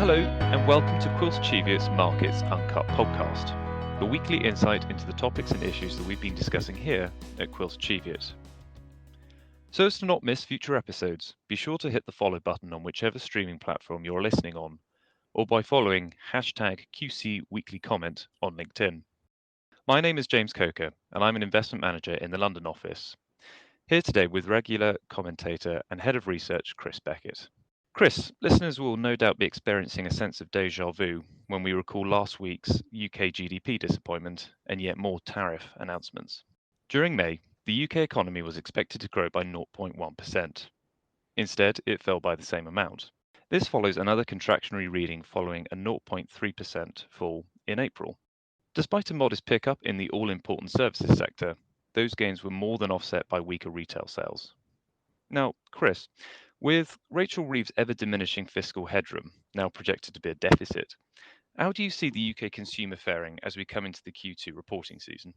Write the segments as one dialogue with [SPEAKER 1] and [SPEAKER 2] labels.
[SPEAKER 1] Hello, and welcome to Quilter Cheviot's Markets Uncut podcast, the weekly insight into the topics and issues that we've been discussing here at Quilter Cheviot. So as to not miss future episodes, be sure to hit the follow button on whichever streaming platform you're listening on, or by following hashtag QC Weekly Comment on LinkedIn. My name is James Coker, and I'm an investment manager in the London office. Here today with regular commentator and head of research, Chris Beckett. Chris, listeners will no doubt be experiencing a sense of deja vu when we recall last week's UK GDP disappointment and yet more tariff announcements. During May, the UK economy was expected to grow by 0.1%. Instead, it fell by the same amount. This follows another contractionary reading following a 0.3% fall in April. Despite a modest pickup in the all-important services sector, those gains were more than offset by weaker retail sales. Now, Chris, with Rachel Reeves' ever diminishing fiscal headroom now projected to be a deficit, how do you see the UK consumer faring as we come into the Q2 reporting season?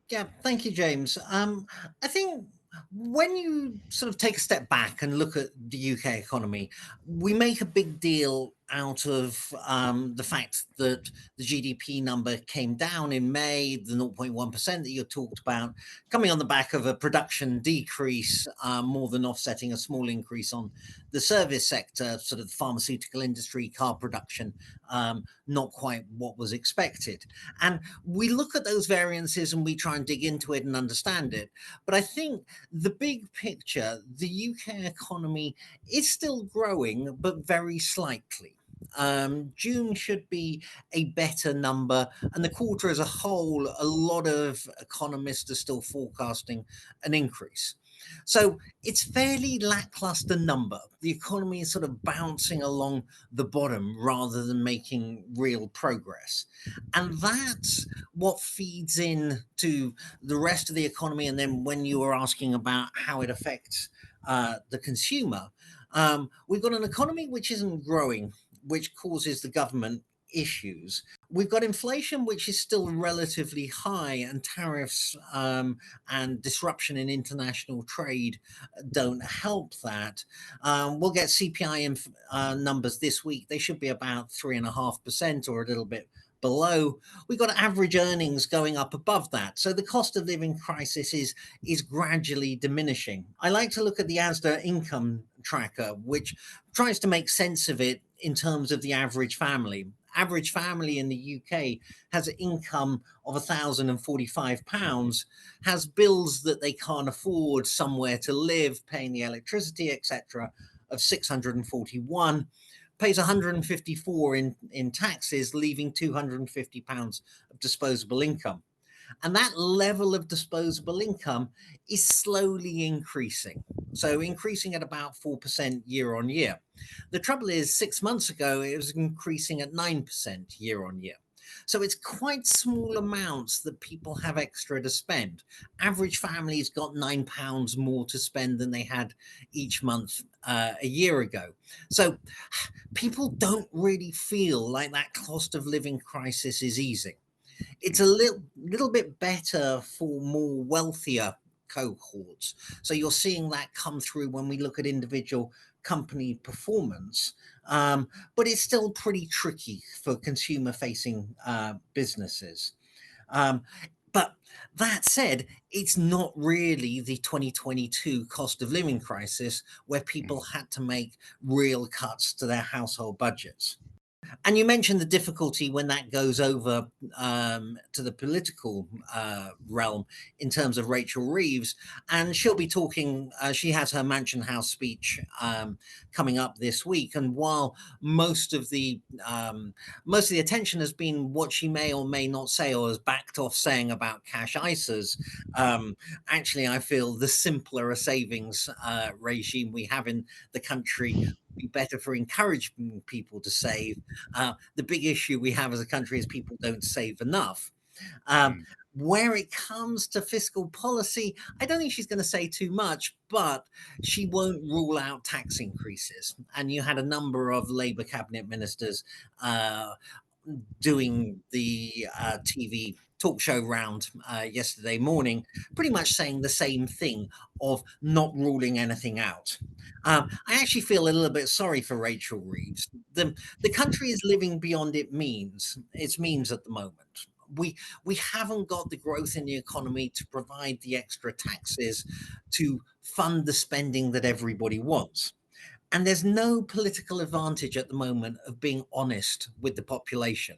[SPEAKER 2] Yeah, thank you, James. I think when you sort of take a step back and look at the UK economy, we make a big deal out of the fact that the GDP number came down in May, the 0.1% that you talked about, coming on the back of a production decrease, more than offsetting a small increase on the service sector, sort of the pharmaceutical industry, car production, not quite what was expected. And we look at those variances and we try and dig into it and understand it. But I think the big picture, the UK economy is still growing, but very slightly. June should be a better number, and the quarter as a whole, a lot of economists are still forecasting an increase. So it's fairly lackluster number. The economy is sort of bouncing along the bottom rather than making real progress. And that's what feeds in to the rest of the economy. And then when you were asking about how it affects the consumer, we've got an economy which isn't growing, which causes the government issues. We've got inflation, which is still relatively high, and tariffs and disruption in international trade don't help that. We'll get CPI numbers this week. They should be about 3.5% or a little bit below. We've got average earnings going up above that. So the cost of living crisis is gradually diminishing. I like to look at the ASDA income tracker, which tries to make sense of it in terms of the average family. Average family in the UK has an income of £1,045, has bills that they can't afford, somewhere to live, paying the electricity, etc., of 641, pays 154 in taxes, leaving £250 of disposable income. And that level of disposable income is slowly increasing. So increasing at about 4% year on year. The trouble is, 6 months ago, it was increasing at 9% year on year. So it's quite small amounts that people have extra to spend. Average families got £9 more to spend than they had each month a year ago. So people don't really feel like that cost of living crisis is easing. It's a little bit better for more wealthier cohorts. So you're seeing that come through when we look at individual company performance. But it's still pretty tricky for consumer facing businesses. Um, but that said, it's not really the 2022 cost of living crisis where people had to make real cuts to their household budgets. And you mentioned the difficulty when that goes over to the political realm in terms of Rachel Reeves, and she'll be talking. She has her Mansion House speech coming up this week, and while most of the attention has been what she may or may not say, or has backed off saying about cash ISAs, actually, I feel the simpler a savings regime we have in the country be better for encouraging people to save. The big issue we have as a country is people don't save enough. Um,
[SPEAKER 1] Mm.
[SPEAKER 2] where it comes to fiscal policy, I don't think she's going to say too much, but she won't rule out tax increases. And you had a number of Labour cabinet ministers doing the TV talk show round yesterday morning, pretty much saying the same thing of not ruling anything out. I actually feel a little bit sorry for Rachel Reeves. The country is living beyond its means at the moment. We haven't got the growth in the economy to provide the extra taxes to fund the spending that everybody wants. And there's no political advantage at the moment of being honest with the population.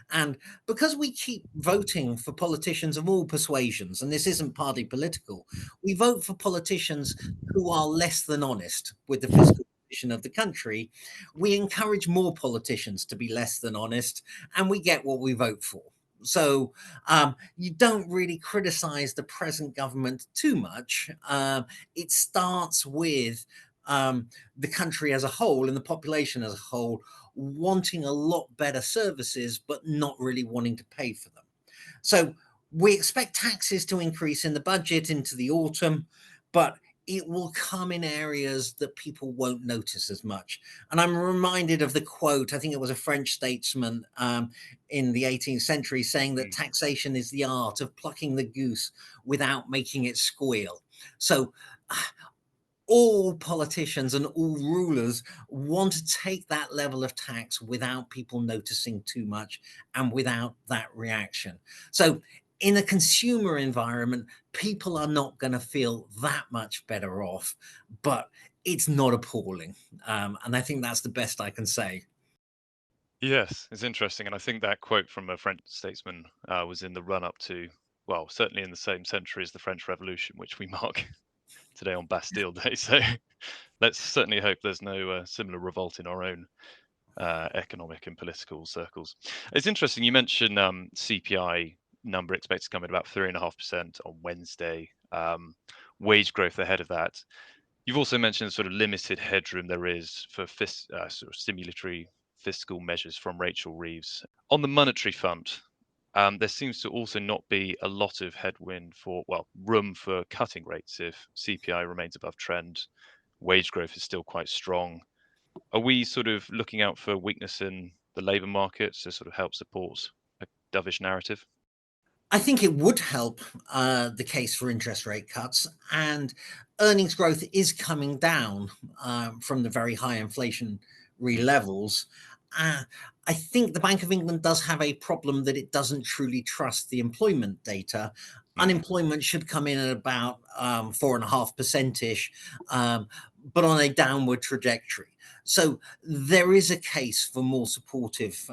[SPEAKER 2] And because we keep voting for politicians of all persuasions, and this isn't party political, we vote for politicians who are less than honest with the fiscal position of the country. We encourage more politicians to be less than honest, and we get what we vote for. So you don't really criticize the present government too much. It starts with the country as a whole and the population as a whole wanting a lot better services, but not really wanting to pay for them. So we expect taxes to increase in the budget into the autumn, but it will come in areas that people won't notice as much. And I'm reminded of the quote, I think it was a French statesman in the 18th century saying that
[SPEAKER 1] Mm.
[SPEAKER 2] taxation is the art of plucking the goose without making it squeal. So all politicians and all rulers want to take that level of tax without people noticing too much and without that reaction. So, in a consumer environment, people are not going to feel that much better off, but it's not appalling. And I think that's the best I can say.
[SPEAKER 1] Yes, it's interesting, and I think that quote from a French statesman was in the run-up to, well, certainly in the same century as the French Revolution, which we mark today on Bastille Day. So let's certainly hope there's no similar revolt in our own economic and political circles. It's interesting you mentioned CPI number expected to come in about 3.5% on Wednesday. Wage growth ahead of that. You've also mentioned the sort of limited headroom there is for sort of stimulatory fiscal measures from Rachel Reeves. On the monetary front, there seems to also not be a lot of headwind for, well, room for cutting rates if CPI remains above trend. Wage growth is still quite strong. Are we sort of looking out for weakness in the labour markets to sort of help support a dovish narrative?
[SPEAKER 2] I think it would help the case for interest rate cuts, and earnings growth is coming down from the very high inflationary
[SPEAKER 1] Mm,
[SPEAKER 2] levels. Uh, I think the Bank of England does have a problem that it doesn't truly trust the employment data.
[SPEAKER 1] mhm,
[SPEAKER 2] Unemployment should come in at about 4.5% ish, but on a downward trajectory. So there is a case for more supportive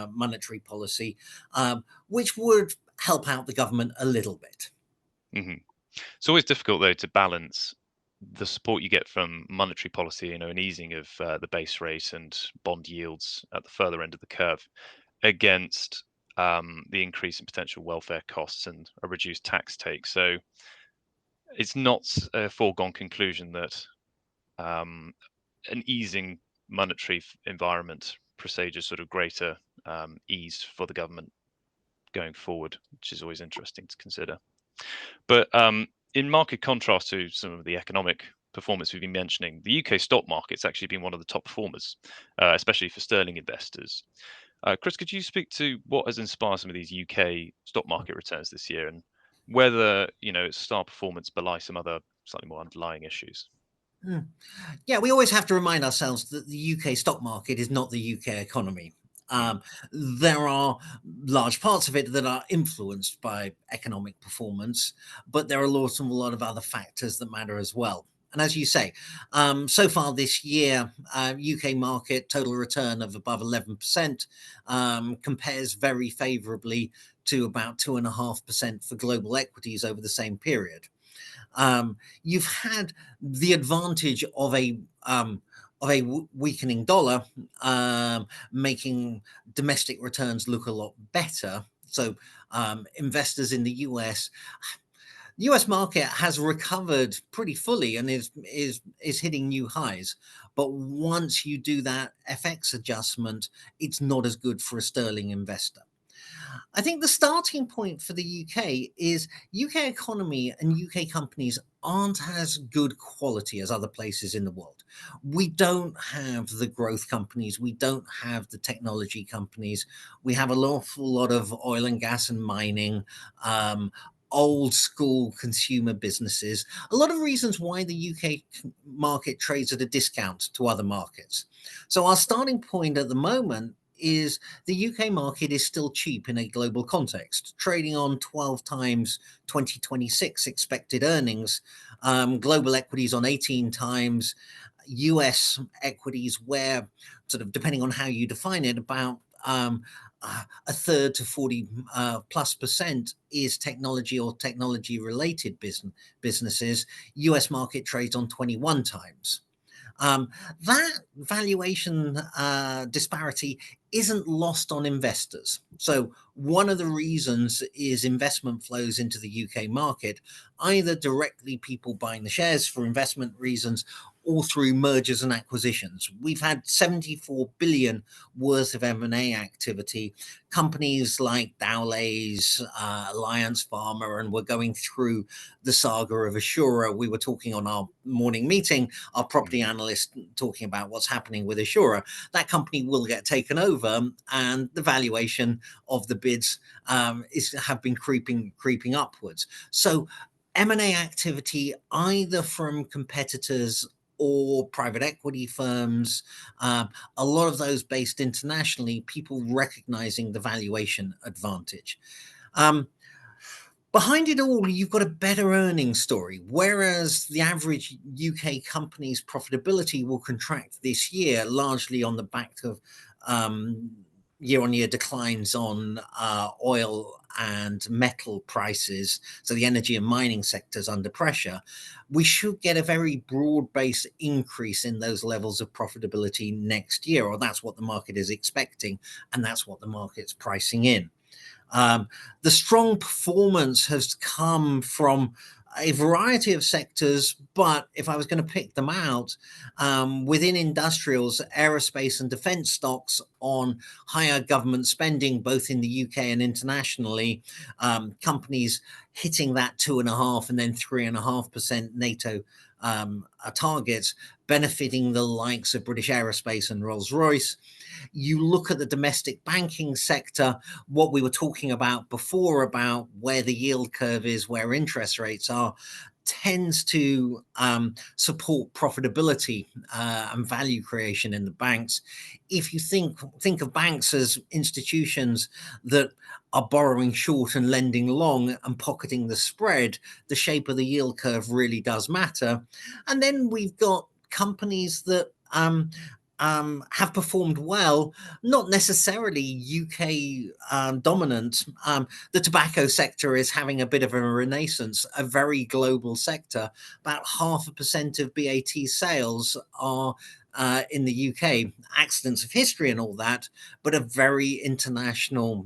[SPEAKER 2] monetary policy, which would help out the government a little bit.
[SPEAKER 1] mhm. It's always difficult, though, to balance the support you get from monetary policy, an easing of the base rate and bond yields at the further end of the curve, against the increase in potential welfare costs and a reduced tax take. So it's not a foregone conclusion that um, an easing monetary environment presages sort of greater ease for the government going forward, which is always interesting to consider. But in market contrast to some of the economic performance we've been mentioning, the UK stock market's actually been one of the top performers, especially for sterling investors. Chris, could you speak to what has inspired some of these UK stock market returns this year, and whether its star performance belies some other slightly more underlying issues?
[SPEAKER 2] Mm. Yeah, we always have to remind ourselves that the UK stock market is not the UK economy.
[SPEAKER 1] Mm,
[SPEAKER 2] There are large parts of it that are influenced by economic performance, but there are also a lot of other factors that matter as well. And as you say, so far this year, UK market total return of above 11% compares very favorably to about 2.5% for global equities over the same period. You've had the advantage of a weakening dollar, making domestic returns look a lot better. So investors in the US market has recovered pretty fully and is hitting new highs. But once you do that FX adjustment, it's not as good for a sterling investor. I think the starting point for the UK is UK economy and UK companies aren't as good quality as other places in the world. We don't have the growth companies, we don't have the technology companies. We have an awful lot of oil and gas and mining, um, old school consumer businesses. A lot of reasons why the UK market trades at a discount to other markets. So our starting point at the moment is the UK market is still cheap in a global context, trading on 12 times 2026 expected earnings, global equities on 18 times, US equities where, sort of depending on how you define it, about a third to 40 plus percent is technology or technology related businesses. US market trades on 21 times. That valuation disparity isn't lost on investors. So, one of the reasons is investment flows into the UK market, either directly people buying the shares for investment reasons or through mergers and acquisitions. We've had 74 billion worth of M&A activity. Companies like Dowlais, Alliance Pharma, and we're going through the saga of Assura. We were talking on our morning meeting, our property analyst talking about what's happening with Assura. That company will get taken over, and the valuation of the bids have been creeping upwards. So M&A activity, either from competitors or private equity firms, a lot of those based internationally, people recognizing the valuation advantage. Um, Behind it all, you've got a better earnings story. Whereas the average UK company's profitability will contract this year, largely on the back of um, year on year declines on oil and metal prices. So the energy and mining sector's under pressure. We should get a very broad based increase in those levels of profitability next year, or that's what the market is expecting, and that's what the market's pricing in. Um, the strong performance has come from a variety of sectors, but if I was going to pick them out, within industrials, aerospace and defense stocks on higher government spending, both in the UK and internationally, companies hitting that 2.5% and then 3.5% NATO targets, benefiting the likes of British Aerospace and Rolls-Royce. You look at the domestic banking sector, what we were talking about before about where the yield curve is, where interest rates are, tends to support profitability and value creation in the banks. If you think of banks as institutions that are borrowing short and lending long and pocketing the spread, the shape of the yield curve really does matter. And then we've got companies that have performed well, not necessarily UK dominant. The tobacco sector is having a bit of a renaissance, a very global sector. About 0.5% of BAT sales are in the UK. Accidents of history and all that, but a very international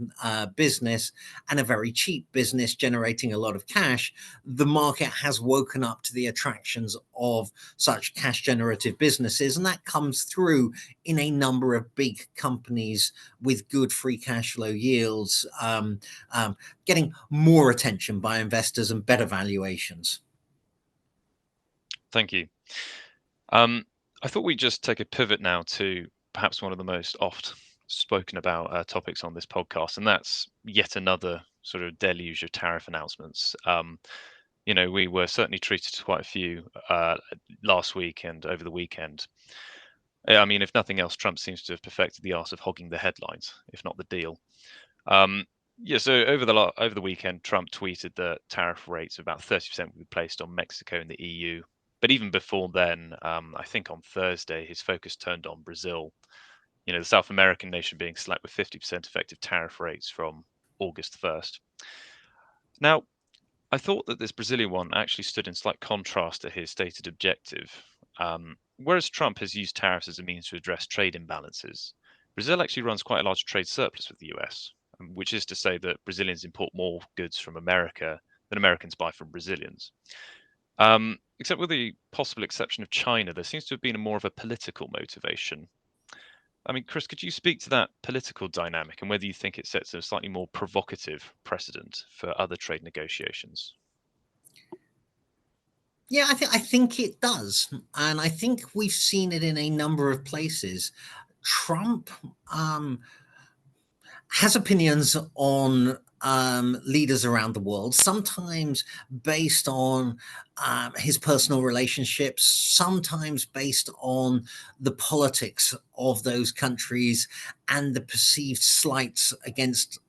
[SPEAKER 2] business and a very cheap business generating a lot of cash. The market has woken up to the attractions of such cash generative businesses, and that comes through in a number of big companies with good free cash flow yields, getting more attention by investors and better valuations.
[SPEAKER 1] Thank you. I thought we'd just take a pivot now to perhaps one of the most oft spoken about topics on this podcast, and that's yet another sort of deluge of tariff announcements. We were certainly treated to quite a few last week and over the weekend. I mean, if nothing else, Trump seems to have perfected the art of hogging the headlines, if not the deal. So over the weekend, Trump tweeted that tariff rates of about 30% would be placed on Mexico and the EU. But even before then, I think on Thursday, his focus turned on Brazil. The South American nation being slapped with 50% effective tariff rates from August 1st. Now, I thought that this Brazilian one actually stood in slight contrast to his stated objective. Whereas Trump has used tariffs as a means to address trade imbalances, Brazil actually runs quite a large trade surplus with the US, which is to say that Brazilians import more goods from America than Americans buy from Brazilians. Except with the possible exception of China, there seems to have been more of a political motivation. I mean, Chris, could you speak to that political dynamic and whether you think it sets a slightly more provocative precedent for other trade negotiations?
[SPEAKER 2] Yeah, I think it does, and I think we've seen it in a number of places. Trump um, has opinions on leaders around the world, sometimes based on his personal relationships, sometimes based on the politics of those countries and the perceived slights against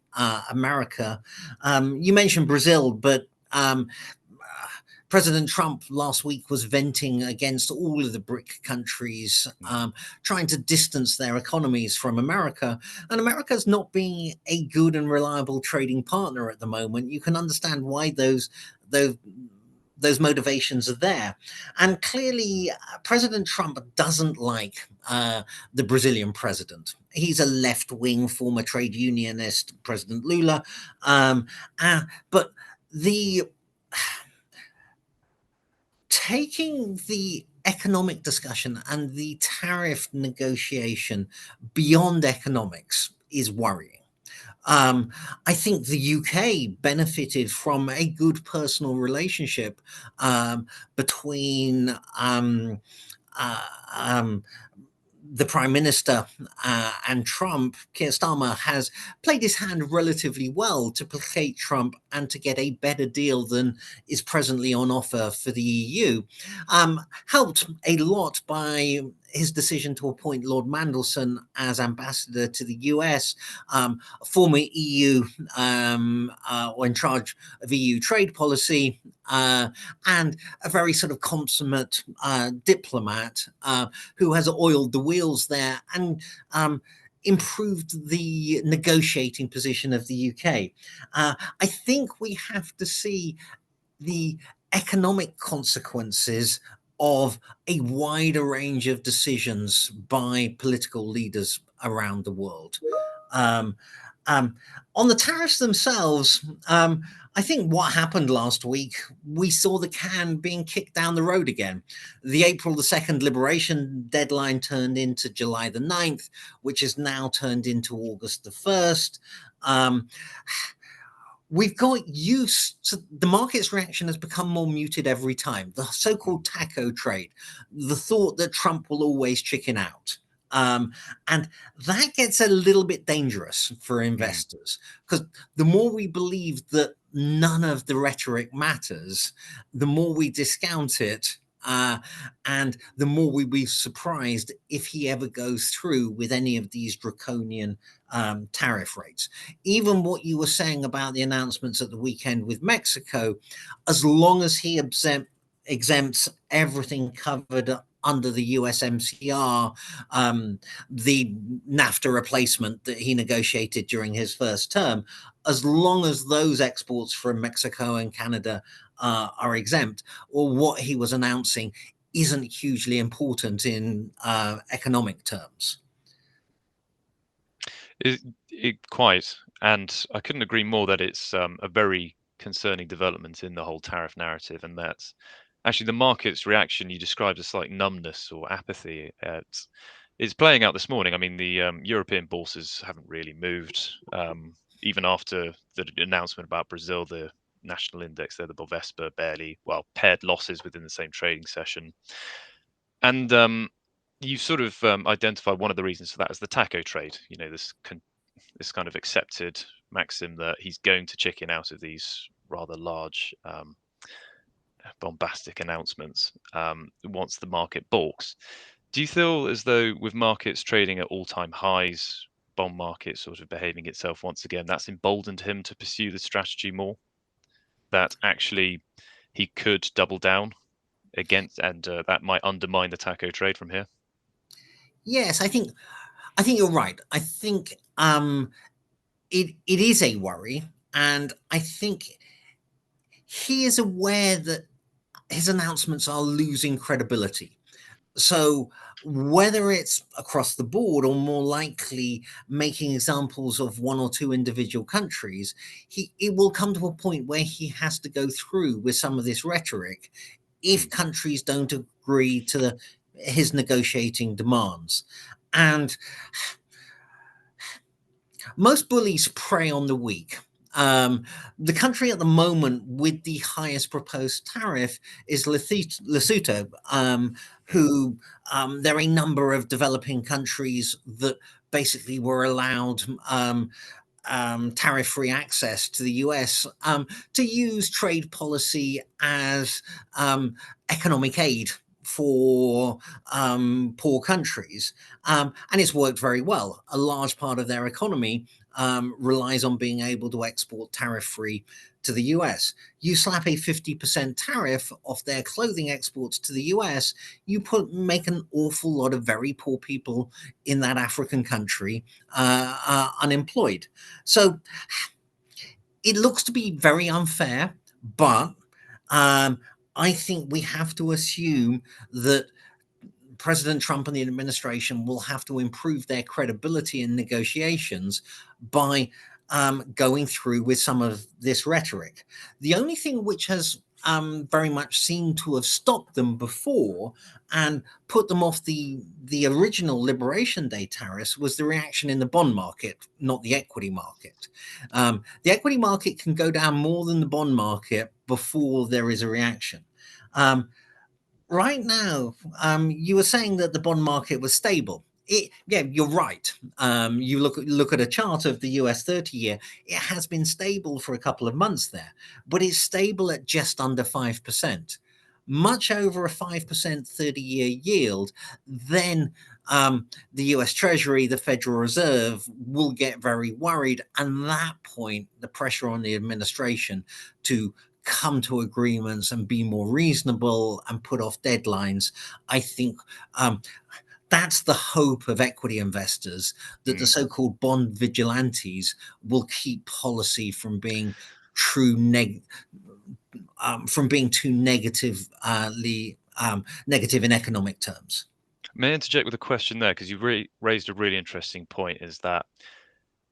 [SPEAKER 2] America. You mentioned Brazil, but President Trump last week was venting against all of the BRIC countries, trying to distance their economies from America. And America's not being a good and reliable trading partner at the moment. You can understand why those those motivations are there. And clearly, President Trump doesn't like the Brazilian president. He's a left wing former trade unionist, President Lula. Um, but the taking the economic discussion and the tariff negotiation beyond economics is worrying. Um, I think the UK benefited from a good personal relationship between uh, um, the Prime Minister and Trump. Keir Starmer has played his hand relatively well to placate Trump and to get a better deal than is presently on offer for the EU. Helped a lot by his decision to appoint Lord Mandelson as ambassador to the US, former EU or in charge of EU trade policy, and a very sort of consummate diplomat who has oiled the wheels there and improved the negotiating position of the UK. I think we have to see the economic consequences of a wider range of decisions by political leaders around the world. Um, um, on the tariffs themselves, I think what happened last week, we saw the can being kicked down the road again. The April the 2nd liberation deadline turned into July the 9th, which is now turned into August the 1st. Um, we've got used to the market's reaction has become more muted every time. The so-called taco trade, the thought that Trump will always chicken out. And that gets a little bit dangerous for
[SPEAKER 1] Mm.
[SPEAKER 2] investors because the more we believe that none of the rhetoric matters, the more we discount it. And the more we be surprised if he ever goes through with any of these draconian tariff rates. Even what you were saying about the announcements at the weekend with Mexico, as long as he exempts everything covered under the USMCR, the NAFTA replacement that he negotiated during his first term, as long as those exports from Mexico and Canada are exempt, or what he was announcing isn't hugely important in economic terms.
[SPEAKER 1] Quite, and I couldn't agree more that it's a very concerning development in the whole tariff narrative, and that's actually the market's reaction you described as like numbness or apathy. It's playing out this morning. I mean, the European bourses haven't really moved, even after the announcement about Brazil. The national index there, the Bovespa, barely, well, paired losses within the same trading session. And you sort of identified one of the reasons for that as the taco trade. You know, this kind of accepted maxim that he's going to chicken out of these rather large, bombastic announcements once the market balks. Do you feel as though, with markets trading at all-time highs, bond market sort of behaving itself once again, that's emboldened him to pursue the strategy more? That actually he could double down against, and that might undermine the taco trade from here?
[SPEAKER 2] Yes, I think you're right. I think it is a worry, and I think he is aware that his announcements are losing credibility. So whether it's across the board or more likely making examples of one or two individual countries, it will come to a point where he has to go through with some of this rhetoric if
[SPEAKER 1] Mm.
[SPEAKER 2] countries don't agree to his negotiating demands. And most bullies prey on the weak. The country at the moment with the highest proposed tariff is Lesotho,
[SPEAKER 1] Mm,
[SPEAKER 2] who there are a number of developing countries that basically were allowed tariff-free access to the US to use trade policy as economic aid for poor countries. And it's worked very well. A large part of their economy relies on being able to export tariff-free to the US. You slap a 50% tariff off their clothing exports to the US, you make an awful lot of very poor people in that African country unemployed. So it looks to be very unfair, but um, I think we have to assume that President Trump and the administration will have to improve their credibility in negotiations by going through with some of this rhetoric. The only thing which has very much seemed to have stopped them before and put them off the original Liberation Day tariffs was the reaction in the bond market, not the equity market. The equity market can go down more than the bond market before there is a reaction. Right now, you were saying that the bond market was stable. Yeah, you're right. You look at a chart of the US 30-year, it has been stable for a couple of months there, but it's stable at just under 5%. Much over a 5% 30-year yield, then the US Treasury, the Federal Reserve, will get very worried. And at that point, the pressure on the administration to come to agreements and be more reasonable and put off deadlines. I think that's the hope of equity investors, that the
[SPEAKER 1] mm.
[SPEAKER 2] so-called bond vigilantes will keep policy from being from being too negative in economic terms.
[SPEAKER 1] May I interject with a question there? Because you raised a really interesting point, is that,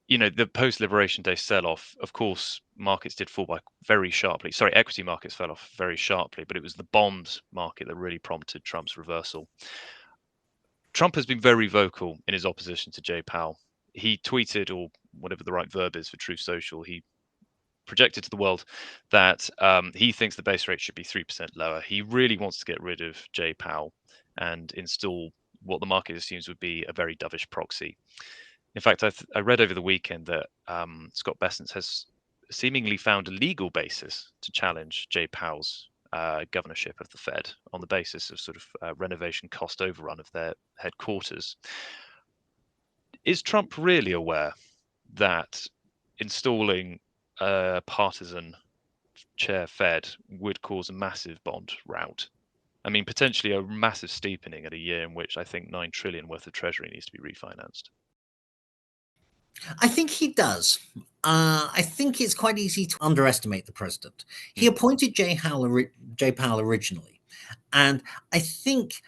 [SPEAKER 1] the post-Liberation Day sell-off, of course, markets did fall by very sharply. Sorry, equity markets fell off very sharply, but it was the bond market that really prompted Trump's reversal. Trump has been very vocal in his opposition to Jay Powell. He tweeted, or whatever the right verb is for Truth Social, he projected to the world that he thinks the base rate should be 3% lower. He really wants to get rid of Jay Powell and install what the market assumes would be a very dovish proxy. In fact, I read over the weekend that Scott Bessent has seemingly found a legal basis to challenge Jay Powell's governorship of the Fed on the basis of sort of renovation cost overrun of their headquarters. Is Trump really aware that installing a partisan chair Fed would cause a massive bond rout? I mean, potentially a massive steepening at a year in which I think 9 trillion worth of treasury needs to be refinanced.
[SPEAKER 2] I think he does. I think it's quite easy to underestimate the president. He
[SPEAKER 1] Mm,
[SPEAKER 2] appointed Jay Powell originally, and I think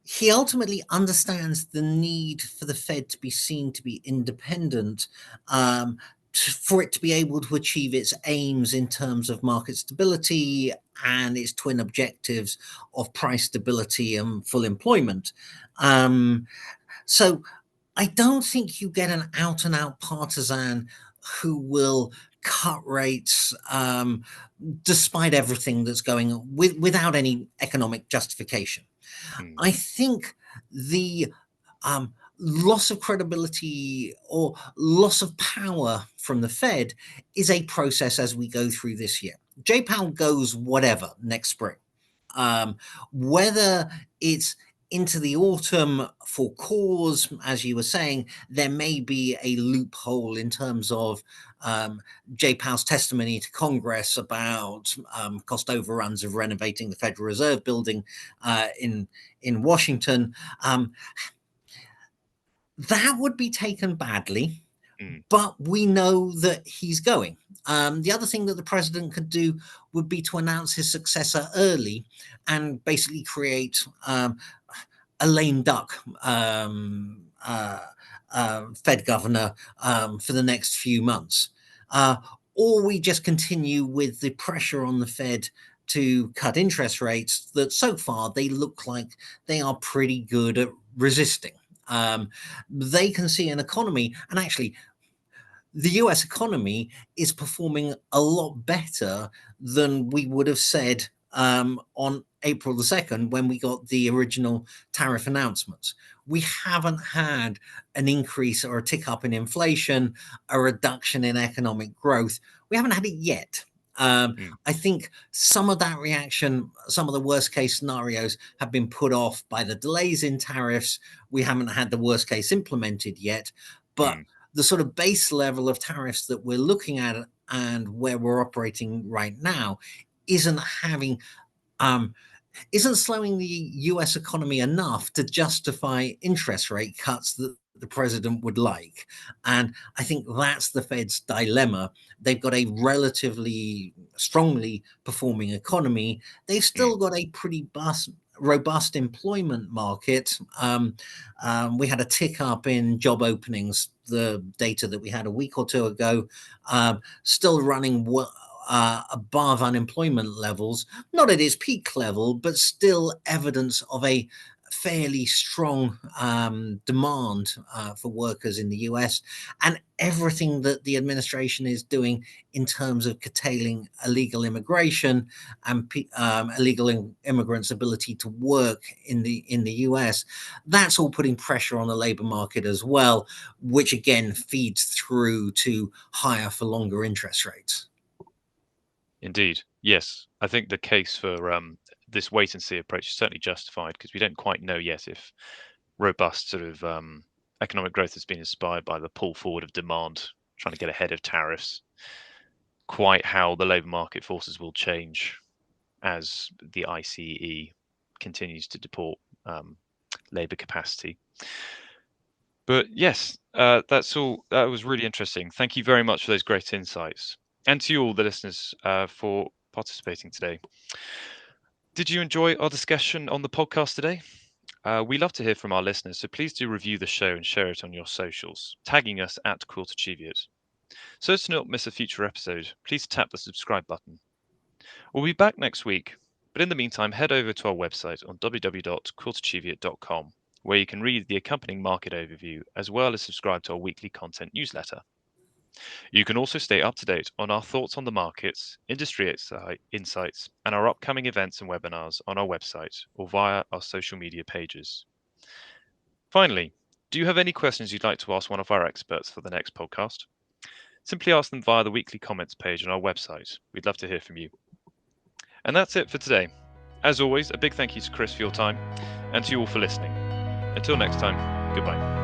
[SPEAKER 2] he ultimately understands the need for the Fed to be seen to be independent, for it to be able to achieve its aims in terms of market stability and its twin objectives of price stability and full employment. So I don't think you get an out and out partisan who will cut rates despite everything that's going on without any economic justification.
[SPEAKER 1] mm,
[SPEAKER 2] I think the loss of credibility or loss of power from the Fed is a process as we go through this year. Jay Powell goes whatever next spring. Whether it's into the autumn for cause, as you were saying, there may be a loophole in terms of Jay Powell's testimony to Congress about cost overruns of renovating the Federal Reserve building in Washington. That would be taken badly,
[SPEAKER 1] mm,
[SPEAKER 2] but we know that he's going. The other thing that the president could do would be to announce his successor early and basically create a lame duck Fed governor for the next few months. Or we just continue with the pressure on the Fed to cut interest rates that so far they look like they are pretty good at resisting. They can see an economy, and actually, the US economy is performing a lot better than we would have said on April the 2nd when we got the original tariff announcements. We haven't had an increase or a tick up in inflation, a reduction in economic growth. We haven't had it yet. I think some of that reaction, some of the worst case scenarios have been put off by the delays in tariffs. We haven't had the worst case implemented yet, but the sort of base level of tariffs that we're looking at and where we're operating right now isn't having isn't slowing the US economy enough to justify interest rate cuts that the president would like. And I think that's the Fed's dilemma. They've got a relatively strongly performing economy. They've still got a pretty robust employment market. We had a tick up in job openings, the data that we had a week or two ago, still running above unemployment levels, not at its peak level, but still evidence of a fairly strong demand for workers in the US, and everything that the administration is doing in terms of curtailing illegal immigration and illegal immigrants' ability to work in the US. That's all putting pressure on the labor market as well, which again feeds through to higher for longer interest rates.
[SPEAKER 1] Indeed, yes. I think the case for this wait and see approach is certainly justified because we don't quite know yet if robust sort of economic growth has been inspired by the pull forward of demand, trying to get ahead of tariffs, quite how the labour market forces will change as the ICE continues to deport labour capacity. But yes, that's all. That was really interesting. Thank you very much for those great insights. And to you all, the listeners, for participating today. Did you enjoy our discussion on the podcast today? We love to hear from our listeners, so please do review the show and share it on your socials, tagging us at QuiltAchieveIt. So as to not miss a future episode, please tap the subscribe button. We'll be back next week, but in the meantime, head over to our website on www.quiltachieveit.com, where you can read the accompanying market overview as well as subscribe to our weekly content newsletter. You can also stay up to date on our thoughts on the markets, industry insights, and our upcoming events and webinars on our website or via our social media pages. Finally, do you have any questions you'd like to ask one of our experts for the next podcast? Simply ask them via the weekly comments page on our website. We'd love to hear from you. And that's it for today. As always, a big thank you to Chris for your time and to you all for listening. Until next time, goodbye.